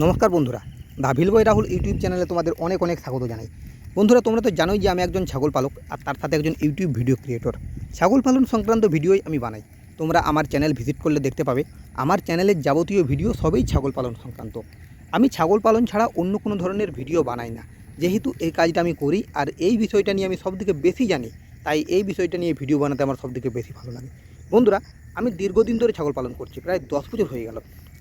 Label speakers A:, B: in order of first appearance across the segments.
A: নমস্কার বন্ধুরা, দা ভিলবয় রাহুল ইউটিউব চ্যানেলে তোমাদের অনেক অনেক স্বাগত জানাই। বন্ধুরা, তোমরা তো জানোই যে আমি একজন ছাগল পালক আর তার সাথে একজন ইউটিউব ভিডিও ক্রিয়েটর। ছাগল পালন সংক্রান্ত ভিডিওই আমি বানাই। তোমরা আমার চ্যানেল ভিজিট করলে দেখতে পাবে আমার চ্যানেলের যাবতীয় ভিডিও সবই ছাগল পালন সংক্রান্ত। আমি ছাগল পালন ছাড়া অন্য কোনো ধরনের ভিডিও বানাই না, যেহেতু এই কাজটা আমি করি আর এই বিষয়টা নিয়ে আমি সবথেকে বেশি জানি, তাই এই বিষয়টা নিয়ে ভিডিও বানাতে আমার সবথেকে বেশি ভালো লাগে। বন্ধুরা, আমি দীর্ঘদিন ধরে ছাগল পালন করছি, প্রায় 10 বছর হয়ে গেল।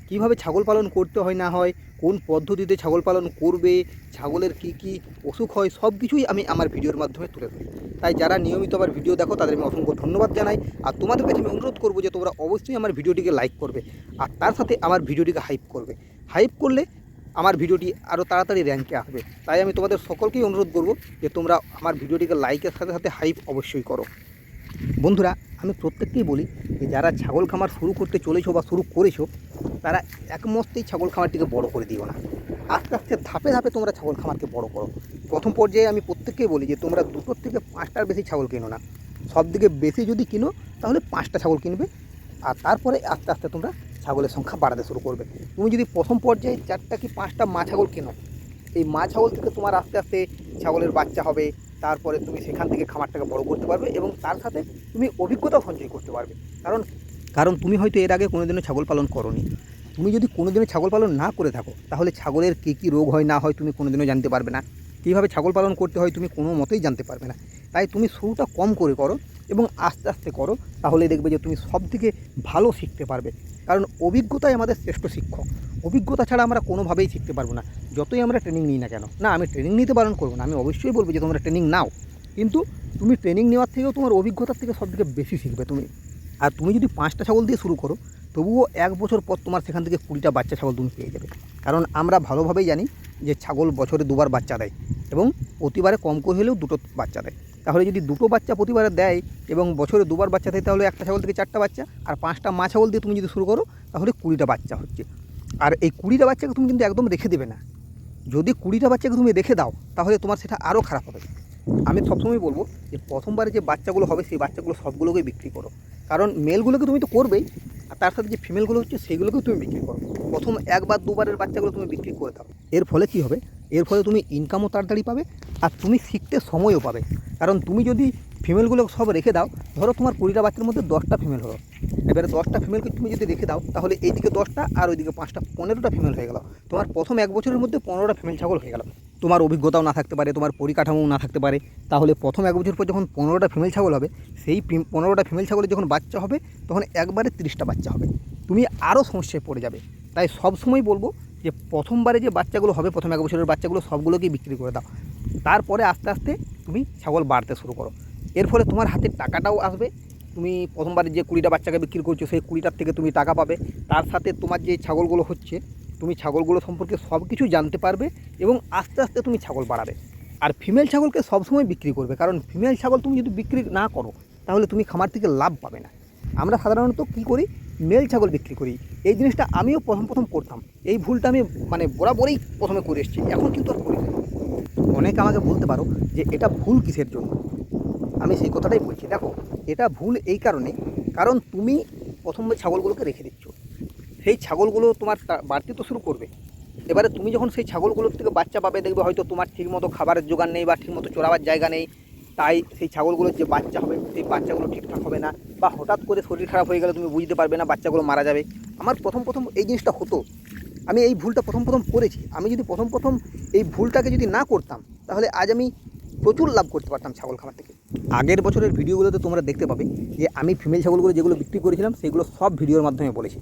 A: কীভাবে ছাগল পালন করতে হয় না হয়, কোন পদ্ধতিতে ছাগল পালন করবে, ছাগলের কী অসুখ হয়, সব কিছুই আমি আমার ভিডিওর মাধ্যমে তুলে ধরি। তাই যারা নিয়মিত আমার ভিডিও দেখো তাদের আমি অসংখ্য ধন্যবাদ জানাই। আর তোমাদের কাছে আমি অনুরোধ করবো যে তোমরা অবশ্যই আমার ভিডিওটিকে লাইক করবে আর তার সাথে আমার ভিডিওটিকে হাইপ করবে। হাইপ করলে আমার ভিডিওটি আরও তাড়াতাড়ি র্যাঙ্কে আসবে। তাই আমি তোমাদের সকলকেই অনুরোধ করব যে তোমরা আমার ভিডিওটিকে লাইকের সাথে সাথে হাইপ অবশ্যই করো। বন্ধুরা, আমি প্রত্যেককেই বলি যে যারা ছাগল খামার শুরু করতে চলেছো বা শুরু করেছো, তারা একমস্তেই ছাগল খামারটিকে বড় করে দিও না। আস্তে আস্তে ধাপে ধাপে তোমরা ছাগল খামারকে বড় করো। প্রথম পর্যায়ে আমি প্রত্যেককেই বলি যে তোমরা 2টোর থেকে 5টার বেশি ছাগল কিনো না। সব থেকে বেশি যদি কিনো তাহলে 5টা ছাগল কিনবে, আর তারপরে আস্তে আস্তে তোমরা ছাগলের সংখ্যা বাড়াতে শুরু করবে। তুমি যদি প্রথম পর্যায়ে 4টা কি 5টা মা ছাগল কেনো, এই মা ছাগল থেকে তোমার আস্তে আস্তে ছাগলের বাচ্চা হবে। তারপরে তুমি সেখান থেকে খামারটাকে বড় করতে পারবে এবং তার সাথে তুমি অভিজ্ঞতাও সঞ্চয় করতে পারবে। কারণ তুমি হয়তো এর আগে কোনোদিনও ছাগল পালন করোনি। তুমি যদি কোনোদিনও ছাগল পালন না করে থাকো, তাহলে ছাগলের কী রোগ হয় না হয় তুমি কোনোদিনও জানতে পারবে না। কীভাবে ছাগল পালন করতে হয় তুমি কোনো মতেই জানতে পারবে না। তাই তুমি শুরুটা কম করে করো এবং আস্তে আস্তে করো, তাহলে দেখবে যে তুমি সব থেকে ভালো শিখতে পারবে। কারণ অভিজ্ঞতাই আমাদের শ্রেষ্ঠ শিক্ষক। অভিজ্ঞতা ছাড়া আমরা কোনোভাবেই শিখতে পারবো না, যতই আমরা ট্রেনিং নিই না কেন। না, আমি ট্রেনিং নিতে বারণ করবো না, আমি অবশ্যই বলবো যে তোমরা ট্রেনিং নাও, কিন্তু তুমি ট্রেনিং নেওয়ার থেকেও তোমার অভিজ্ঞতার থেকে সবথেকে বেশি শিখবে তুমি। আর তুমি যদি 5টা ছাগল দিয়ে শুরু করো, তবুও 1 বছর পর তোমার সেখান থেকে 20টা বাচ্চা ছাগল তুমি পেয়ে যাবে। কারণ আমরা ভালোভাবেই জানি যে ছাগল বছরে 2বার বাচ্চা দেয় এবং প্রতিবারে কম করে হলেও 2টো বাচ্চা দেয়। তাহলে যদি 2টো বাচ্চা প্রতিবারে দেয় এবং বছরে 2বার বাচ্চা দেয়, তাহলে একটা ছাগল থেকে 4টা বাচ্চা, আর 5টা মা ছাগল দিয়ে তুমি যদি শুরু করো তাহলে 20টা বাচ্চা হচ্ছে। আর এই 20টা বাচ্চাকে তুমি কিন্তু একদম রেখে দেবে না। যদি 20টা বাচ্চাকে তুমি রেখে দাও তাহলে তোমার সেটা আরও খারাপ হবে। আমি সবসময় বলবো যে প্রথমবারে যে বাচ্চাগুলো হবে সেই বাচ্চাগুলো সবগুলোকেই বিক্রি করো। কারণ মেলগুলোকে তুমি তো করবেই, আর তার সাথে যে ফিমেলগুলো হচ্ছে সেগুলোকেও তুমি বিক্রি করো। প্রথম 1 বা 2বারের বাচ্চাগুলো তুমি বিক্রি করে দাও। এর ফলে কী হবে? এর ফলে তুমি ইনকামও তাড়াতাড়ি পাবে আর তুমি শিখতে সময়ও পাবে। কারণ তুমি যদি ফিমেলগুলো সব রেখে দাও, ধরো তোমার 20টা বাচ্চার মধ্যে 10টা ফিমেল হলো, এবারে 10টা ফিমেলকে তুমি যদি রেখে দাও তাহলে এইদিকে 10টা আর ওইদিকে 5টা, 15টা ফিমেল হয়ে গেল। তোমার প্রথম 1 বছরের মধ্যে 15টা ফিমেল ছাগল হয়ে গেল। তোমার অভিজ্ঞতাও না থাকতে পারে, তোমার পরিকাঠামোও না থাকতে পারে, তাহলে প্রথম 1 বছর পর যখন 15টা ফিমেল ছাগল হবে, সেই 15টা ফিমেল ছাগলের যখন বাচ্চা হবে তখন একবারে 30টা বাচ্চা হবে। তুমি আরও সমস্যায় পড়ে যাবে। তাই সবসময় বলবো যে প্রথমবারে যে বাচ্চাগুলো হবে, প্রথম 1 বছরের বাচ্চাগুলো সবগুলোকেই বিক্রি করে দাও। তারপরে আস্তে আস্তে তুমি ছাগল বাড়তে শুরু করো। এর ফলে তোমার হাতে টাকাটাও আসবে। তুমি প্রথমবারে যে 20টা বাচ্চাকে বিক্রি করছো সেই 20টার থেকে তুমি টাকা পাবে। তার সাথে তোমার যে ছাগলগুলো হচ্ছে, তুমি ছাগলগুলো সম্পর্কে সব কিছু জানতে পারবে এবং আস্তে আস্তে তুমি ছাগল বাড়াবে। আর ফিমেল ছাগলকে সবসময় বিক্রি করবে, কারণ ফিমেল ছাগল তুমি যদি বিক্রি না করো তাহলে তুমি খামার থেকে লাভ পাবে না। আমরা সাধারণত কী করি, মেল ছাগল বিক্রি করি। এই জিনিসটা আমিও প্রথম করতাম। এই ভুলটা আমি বরাবরই প্রথমে করে এসেছি, এখন কিন্তু আর করি না। অনেকে আমাকে বলতে পারো যে এটা ভুল কিসের জন্য। আমি সেই কথাটাই বলছি, দেখো এটা ভুল এই কারণে, কারণ তুমি প্রথমে ছাগলগুলোকে রেখে দিচ্ছ, সেই ছাগলগুলো তোমার বাড়তে তো শুরু করবে। এবারে তুমি যখন সেই ছাগলগুলোর থেকে বাচ্চা পাবে, দেখবে হয়তো তোমার ঠিকমতো খাবারের জোগান নেই বা ঠিকমতো চড়াবার জায়গা নেই, তাই সেই ছাগলগুলোর যে বাচ্চা হবে সেই বাচ্চাগুলো ঠিকঠাক হবে না, বা হঠাৎ করে শরীর খারাপ হয়ে গেলে তুমি বুঝতে পারবে না, বাচ্চাগুলো মারা যাবে। আমার প্রথম এই জিনিসটা হতো, আমি এই ভুলটা প্রথম করেছি। আমি যদি প্রথম এই ভুলটাকে যদি না করতাম তাহলে আজ আমি প্রচুর লাভ করতে পারতাম ছাগল খামার থেকে। আগের বছরের ভিডিওগুলোতে তোমরা দেখতে পাবে যে আমি ফিমেল ছাগলগুলো যেগুলো বিক্রি করেছিলাম সেগুলো সব ভিডিওর মাধ্যমে বলেছি।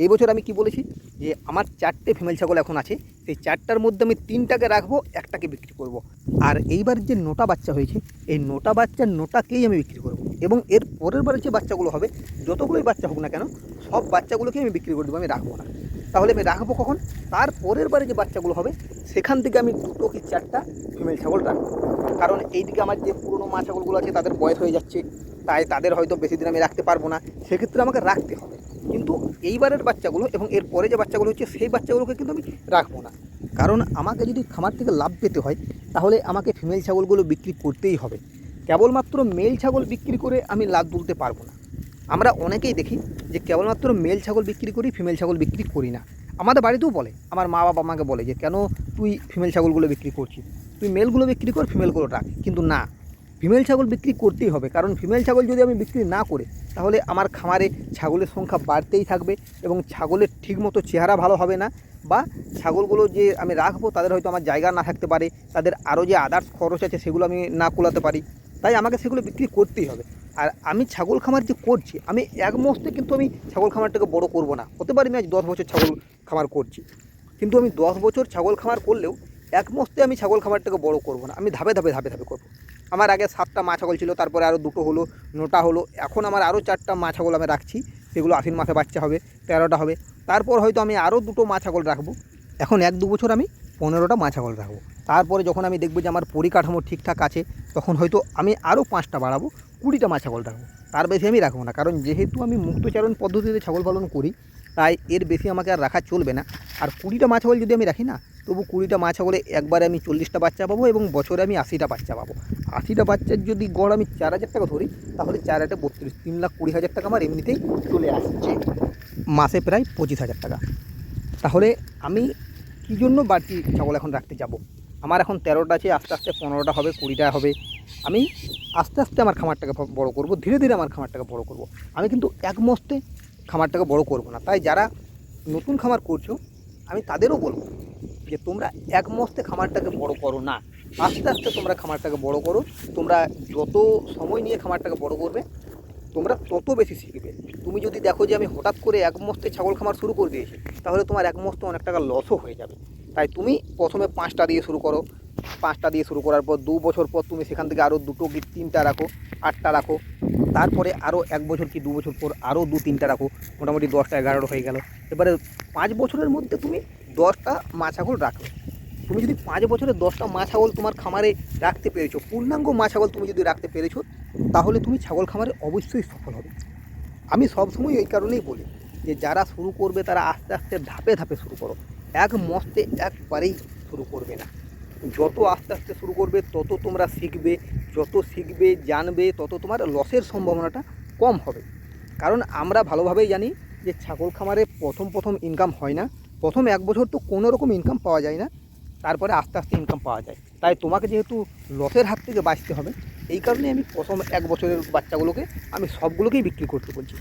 A: এই বছর আমি কি বলেছি, যে আমার 4টে ফিমেল ছাগল এখন আছে, সেই 4টার মধ্যে আমি 3টাকে রাখবো, একটাকে বিক্রি করব। আর এইবার যে 9টা বাচ্চা হয়েছে, এই 9টা বাচ্চার 9টাকেই আমি বিক্রি করব। এবং এর পরের বারে যে বাচ্চাগুলো হবে, যতগুলোই বাচ্চা হোক না কেন, সব বাচ্চাগুলোকেই আমি বিক্রি করে দেবো, আমি রাখবো না। তাহলে আমি রাখবো কখন? তার পরের বারে যে বাচ্চাগুলো হবে সেখান থেকে আমি 2টো কি 4টা ফিমেল ছাগল রাখবো। কারণ এইদিকে আমার যে পুরনো মা ছাগলগুলো আছে তাদের বয়স হয়ে যাচ্ছে, তাই তাদের হয়তো বেশি দিন আমি রাখতে পারবো না, সেক্ষেত্রে আমাকে রাখতে হবে। কিন্তু এইবারের বাচ্চাগুলো এবং এর পরে যে বাচ্চাগুলো হচ্ছে সেই বাচ্চাগুলোকে কিন্তু আমি রাখবো না। কারণ আমাকে যদি খামার থেকে লাভ পেতে হয় তাহলে আমাকে ফিমেল ছাগলগুলো বিক্রি করতেই হবে। কেবলমাত্র মেল ছাগল বিক্রি করে আমি লাভ তুলতে পারবো না। আমরা অনেকেই দেখি যে কেবলমাত্র মেল ছাগল বিক্রি করি, ফিমেল ছাগল বিক্রি করি না। আমাদের বাড়িতেও বলে, আমার মা বাবা আমাকে বলে যে কেন তুই ফিমেল ছাগলগুলো বিক্রি করছিস, তুই মেলগুলো বিক্রি কর, ফিমেলগুলো রাখ। কিন্তু না, ফিমেল ছাগল বিক্রি করতেই হবে, কারণ ফিমেল ছাগল যদি আমি বিক্রি না করে তাহলে আমার খামারে ছাগলের সংখ্যা বাড়তেই থাকবে এবং ছাগলের ঠিকমতো চেহারা ভালো হবে না, বা ছাগলগুলো যে আমি রাখবো তাদের হয়তো আমার জায়গা না থাকতে পারে, তাদের আরও যে আদার্স খরচ আছে সেগুলো আমি না কুলাতে পারি, তাই আমাকে সেগুলো বিক্রি করতেই হবে। আর আমি ছাগল খামার যে করছি, আমি এক মস্তে কিন্তু আমি ছাগল খামারটাকে বড় করব না। হতে পারে আমি আজ 10 বছর ছাগল খামার করছি, কিন্তু আমি 10 বছর ছাগল খামার করলেও এক মস্তে আমি ছাগল খামারটাকে বড় করব না, আমি ধাপে ধাপে ধাপে ধাপে করবো। আমার আগে 7টা মা ছাগল ছিল, তারপরে আরও 2টো হলো, 9টা হলো, এখন আমার আরও 4টা মা ছাগল আমি রাখছি, সেগুলো আশ্বিন মাসে বাচ্চা হবে, 13টা হবে। তারপর হয়তো আমি আরও 2টো মা ছাগল রাখবো। এখন 1-2 বছর আমি 15টা মা ছাগল রাখবো। তারপরে যখন আমি দেখবো যে আমার পরিকাঠামো ঠিকঠাক আছে, তখন হয়তো আমি আরও 5টা বাড়াবো, 20টা মা ছাগল রাখবো। তার বেশি আমি রাখবো না, কারণ যেহেতু আমি মুক্তচারণ পদ্ধতিতে ছাগল পালন করি, তাই এর বেশি আমাকে আর রাখা চলবে না। আর 20টা মা ছাগল যদি আমি রাখি না, তবু 20টা মা ছাগলে একবারে আমি 40টা বাচ্চা পাবো এবং বছরে আমি 80টা বাচ্চা পাবো। 80টা বাচ্চার যদি গড় আমি 4,000 টাকা ধরি, তাহলে 4 32, 3,20,000 টাকা আমার এমনিতেই চলে আসছে, মাসে প্রায় 25,000 টাকা। তাহলে আমি কী জন্য বাড়তি ছাগল এখন রাখতে যাব? আমার এখন 13টা আছে, আস্তে আস্তে 15টা হবে, 20টা হবে। আমি আস্তে আস্তে আমার খামারটাকে বড় করব, ধীরে ধীরে আমার খামারটাকে বড় করব। আমি কিন্তু এক মস্তে খামারটাকে বড় করব না। তাই যারা নতুন খামার করছো, আমি তাদেরও বলবো যে তোমরা এক মস্তে খামারটাকে বড় করো না, আস্তে আস্তে তোমরা খামারটাকে বড় করো। তোমরা যত সময় নিয়ে খামারটাকে বড় করবে, তোমরা তত বেশি শিখবে। তুমি যদি দেখো যে আমি হঠাৎ করে এক মস্তে ছাগল খামার শুরু করে দিয়েছি, তাহলে তোমার এক মস্তে অনেক টাকা লসও হয়ে যাবে। তাই তুমি প্রথমে 5টা দিয়ে শুরু করো, 5টা দিয়ে শুরু করার পর 2 বছর পর তুমি সেখান থেকে আরও 2টো কি 3টা রাখো, 8টা রাখো। তারপরে আরও 1 বছর কি 2 বছর পর আরও 2-3টা রাখো, মোটামুটি 10টা 11টা হয়ে গেল। এবারে 5 বছরের মধ্যে তুমি 10টা মা ছাগল রাখো। তুমি যদি 5 বছরে 10টা মা ছাগল তোমার খামারে রাখতে পেরেছো, পূর্ণাঙ্গ মা ছাগল তুমি যদি রাখতে পেরেছো, তাহলে তুমি ছাগল খামারে অবশ্যই সফল হবে। আমি সবসময় এই কারণেই বলি যে যারা শুরু করবে তারা আস্তে আস্তে ধাপে ধাপে শুরু করো, এক মস্তে একবারেই শুরু করবে না। যত আস্তে আস্তে শুরু করবে তত তোমরা শিখবে, যত শিখবে জানবে, তত তোমার লসের সম্ভাবনাটা কম হবে। কারণ আমরা ভালোভাবেই জানি যে ছাগল খামারে প্রথম ইনকাম হয় না, প্রথম 1 বছর তো কোনো রকম ইনকাম পাওয়া যায় না, তারপরে আস্তে আস্তে ইনকাম পাওয়া যায়। তাই তোমাকে যেহেতু লসের হাত থেকে বাঁচতে হবে, এই কারণে আমি প্রথম 1 বছরের বাচ্চাগুলোকে আমি সবগুলোকেই বিক্রি করতে বলছি।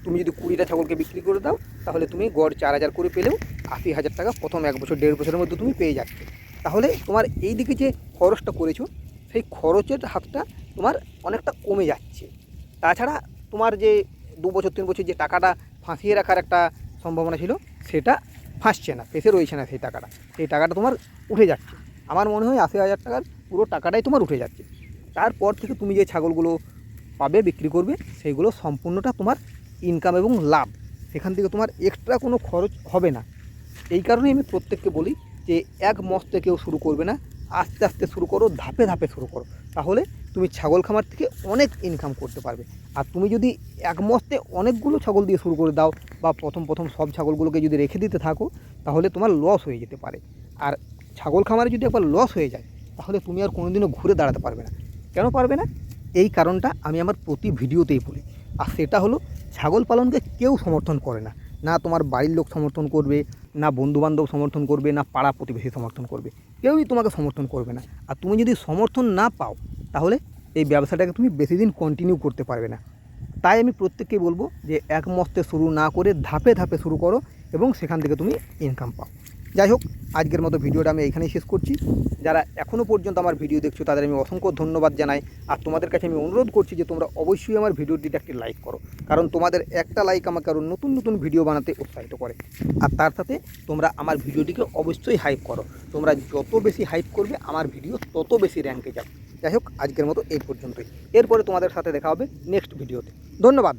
A: তুমি যদি 20টা ছাগলকে বিক্রি করে দাও, তাহলে তুমি গড় 4,000 করে পেলেও 80,000 টাকা প্রথম 1 বছর 1.5 বছরের মধ্যে তুমি পেয়ে যাচ্ছ। তাহলে তোমার এই দিকে যে খরচটা করেছো, সেই খরচের হাতটা তোমার অনেকটা কমে যাচ্ছে। তাছাড়া তোমার যে 2 বছর 3 বছর যে টাকাটা ফাঁসিয়ে রাখার একটা সম্ভাবনা ছিল, সেটা ফাঁসছে না, ফেসে রয়েছে না সেই টাকাটা তোমার উঠে যাচ্ছে। আমার মনে হয় 80,000 টাকার পুরো টাকাটাই তোমার উঠে যাচ্ছে। তারপর থেকে তুমি যে ছাগলগুলো পাবে বিক্রি করবে, সেইগুলো সম্পূর্ণটা তোমার ইনকাম এবং লাভ, সেখান থেকে তোমার এক্সট্রা কোনো খরচ হবে না। এই কারণেই আমি প্রত্যেককে বলি যে এক মস্তে কেউ শুরু করবে না, আস্তে আস্তে শুরু করো, ধাপে ধাপে শুরু করো, তাহলে তুমি ছাগল খামার থেকে অনেক ইনকাম করতে পারবে। আর তুমি যদি এক মস্তে অনেকগুলো ছাগল দিয়ে শুরু করে দাও, বা প্রথম সব ছাগলগুলোকে যদি রেখে দিতে থাকো, তাহলে তোমার লস হয়ে যেতে পারে। আর ছাগল খামারে যদি একবার লস হয়ে যায়, তাহলে তুমি আর কোনোদিনও ঘুরে দাঁড়াতে পারবে না। কেন পারবে না? এই কারণটা আমি আমার প্রতি ভিডিওতেই বলি। আর সেটা হলো, ছাগল পালনকে কেউ সমর্থন করে না, না তোমার বাড়ির লোক সমর্থন করবে, না বন্ধুবান্ধব সমর্থন করবে, না পাড়া প্রতিবেশী সমর্থন করবে, কেউই তোমাকে সমর্থন করবে না। আর তুমি যদি সমর্থন না পাও, তাহলে এই ব্যবসাটাকে তুমি বেশি দিন কন্টিনিউ করতে পারবে না। তাই আমি প্রত্যেককেই বলবো যে এক মস্তে শুরু না করে ধাপে ধাপে শুরু করো এবং সেখান থেকে তুমি ইনকাম পাও। যাই হোক, আজকের মতো ভিডিওটা আমি এইখানেই শেষ করছি। যারা এখনও পর্যন্ত আমার ভিডিও দেখছো, তাদের আমি অসংখ্য ধন্যবাদ জানাই। আর তোমাদের কাছে আমি অনুরোধ করছি যে তোমরা অবশ্যই আমার ভিডিওটিতে একটি লাইক করো, কারণ তোমাদের একটা লাইক আমাকে আরও নতুন নতুন ভিডিও বানাতে উৎসাহিত করে। আর তার সাথে তোমরা আমার ভিডিওটিকে অবশ্যই হাইপ করো। তোমরা যত বেশি হাইপ করবে, আমার ভিডিও তত বেশি র্যাঙ্কে যাবে। যাই হোক, আজকের মতো এই পর্যন্তই। এরপরে তোমাদের সাথে দেখা হবে নেক্সট ভিডিওতে। ধন্যবাদ।